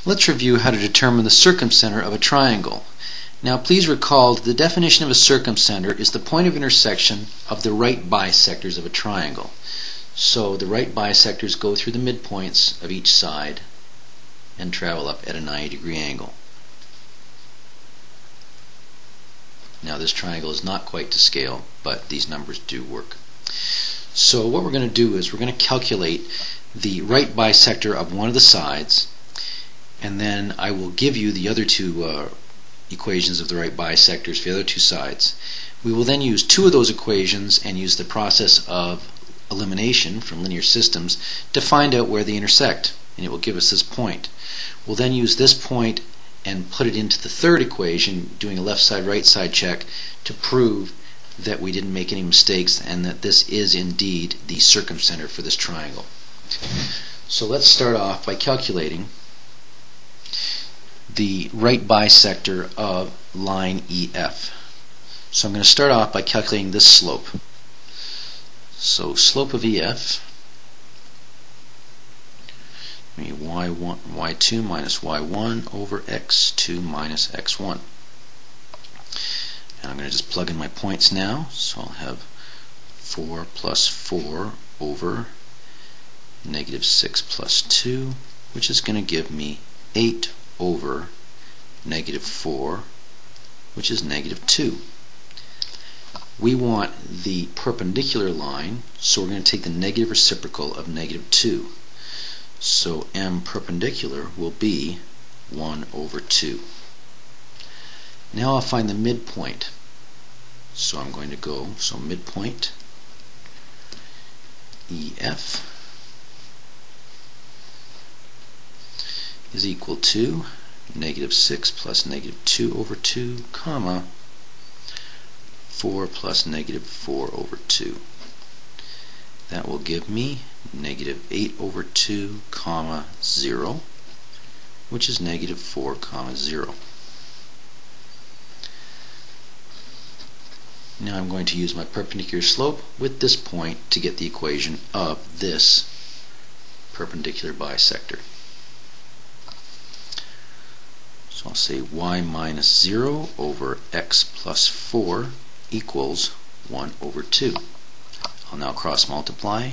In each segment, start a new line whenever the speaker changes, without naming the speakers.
Let's review how to determine the circumcenter of a triangle. Now please recall that the definition of a circumcenter is the point of intersection of the right bisectors of a triangle. So the right bisectors go through the midpoints of each side and travel up at a 90-degree angle. Now this triangle is not quite to scale, but these numbers do work. So what we're going to do is we're going to calculate the right bisector of one of the sides, and then I will give you the other two equations of the right bisectors for the other two sides. We will then use two of those equations and use the process of elimination from linear systems to find out where they intersect, and it will give us this point. We'll then use this point and put it into the third equation, doing a left side right side check to prove that we didn't make any mistakes and that this is indeed the circumcenter for this triangle. So let's start off by calculating the right bisector of line EF. So I'm going to start off by calculating this slope. So slope of EF, y2 minus y1 over x2 minus x1. And I'm going to just plug in my points now. So I'll have 4 plus 4 over negative 6 plus 2, which is going to give me 8 over negative 4, which is negative 2. We want the perpendicular line, so we're going to take the negative reciprocal of negative 2. So m perpendicular will be 1 over 2. Now I'll find the midpoint. So I'm going to go, midpoint EF is equal to negative 6 plus negative 2 over 2, comma 4 plus negative 4 over 2. That will give me negative 8 over 2, comma 0, which is negative 4, comma 0. Now I'm going to use my perpendicular slope with this point to get the equation of this perpendicular bisector. So I'll say y minus 0 over x plus 4 equals 1 over 2. I'll now cross multiply.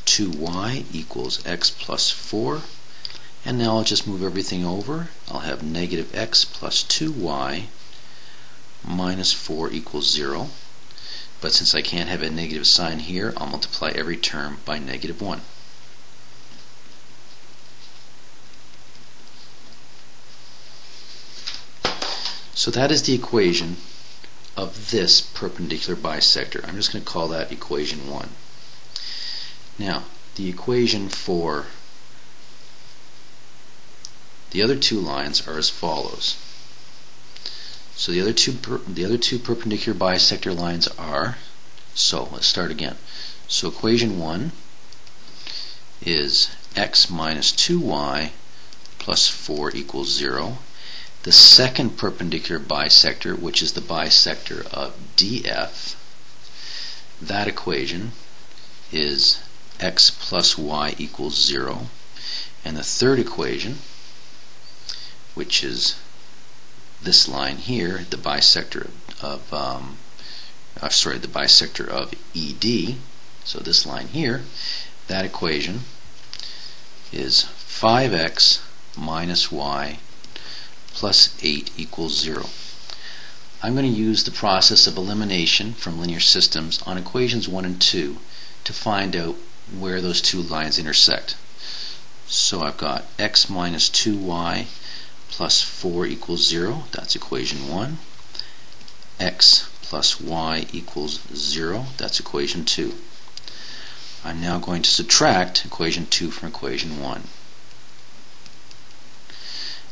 2y equals x plus 4, and now I'll just move everything over. I'll have negative x plus 2y minus 4 equals 0, but since I can't have a negative sign here, I'll multiply every term by negative 1. So that is the equation of this perpendicular bisector. I'm just going to call that equation 1. Now, the equation for the other two lines are as follows. So the other two perpendicular bisector lines are, so let's start again. So equation 1 is x minus 2y plus 4 equals 0. The second perpendicular bisector, which is the bisector of DF, that equation is x plus y equals 0. And the third equation, which is this line here, the bisector of the bisector of ED, so this line here, that equation is 5x minus y plus 8 equals 0. I'm going to use the process of elimination from linear systems on equations 1 and 2 to find out where those two lines intersect. So I've got x minus 2y plus 4 equals 0, that's equation 1. X plus y equals 0, that's equation 2. I'm now going to subtract equation 2 from equation 1.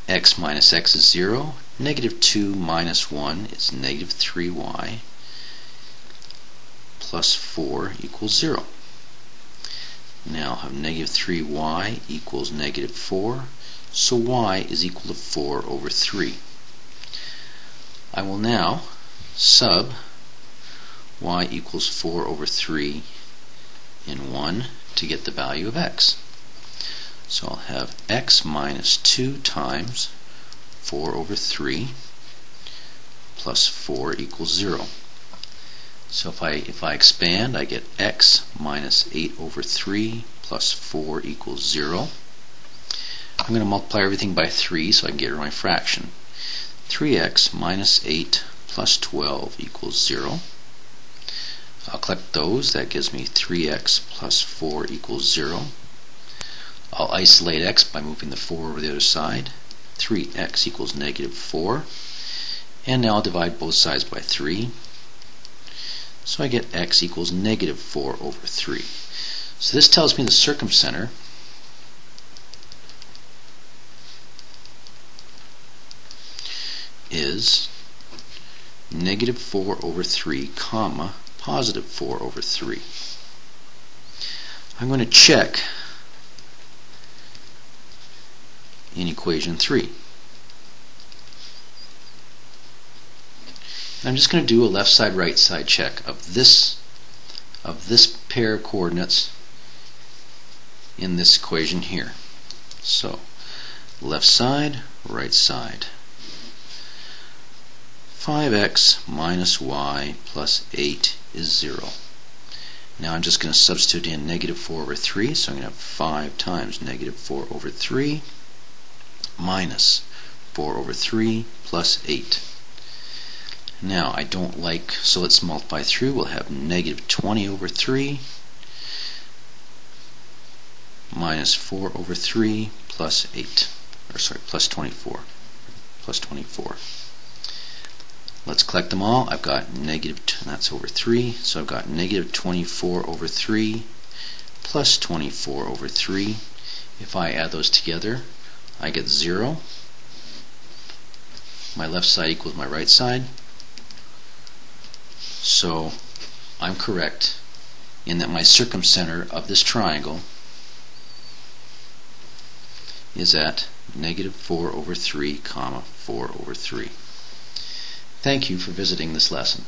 X minus x is 0, negative 2 minus 1 is negative 3y, plus 4 equals 0. Now I have negative 3y equals negative 4, so y is equal to 4 over 3. I will now sub y equals 4 over 3 in 1 to get the value of x. So I'll have x minus 2 times 4 over 3 plus 4 equals 0. So if I expand, I get x minus 8 over 3 plus 4 equals 0. I'm going to multiply everything by 3 so I can get rid of my fraction. 3x minus 8 plus 12 equals 0. I'll collect those. That gives me 3x plus 4 equals 0. I'll isolate x by moving the 4 over the other side. 3x equals negative 4. And now I'll divide both sides by 3. So I get x equals negative 4 over 3. So this tells me the circumcenter is negative 4 over 3, comma, positive 4 over 3. I'm going to check in equation 3. And I'm just going to do a left side, right side check of this pair of coordinates in this equation here. So, left side, right side. 5x minus y plus 8 is 0. Now I'm just going to substitute in negative 4 over 3, so I'm going to have 5 times negative 4 over 3 minus 4 over 3 plus 8. Now I don't like, so let's multiply through. We'll have negative 20 over 3 minus 4 over 3 plus 8. Plus 24. Plus 24. Let's collect them all. I've got negative, that's over 3, so I've got negative 24 over 3 plus 24 over 3. If I add those together, I get 0. My left side equals my right side. So I'm correct in that my circumcenter of this triangle is at negative 4 over 3, comma, 4 over 3. Thank you for visiting this lesson.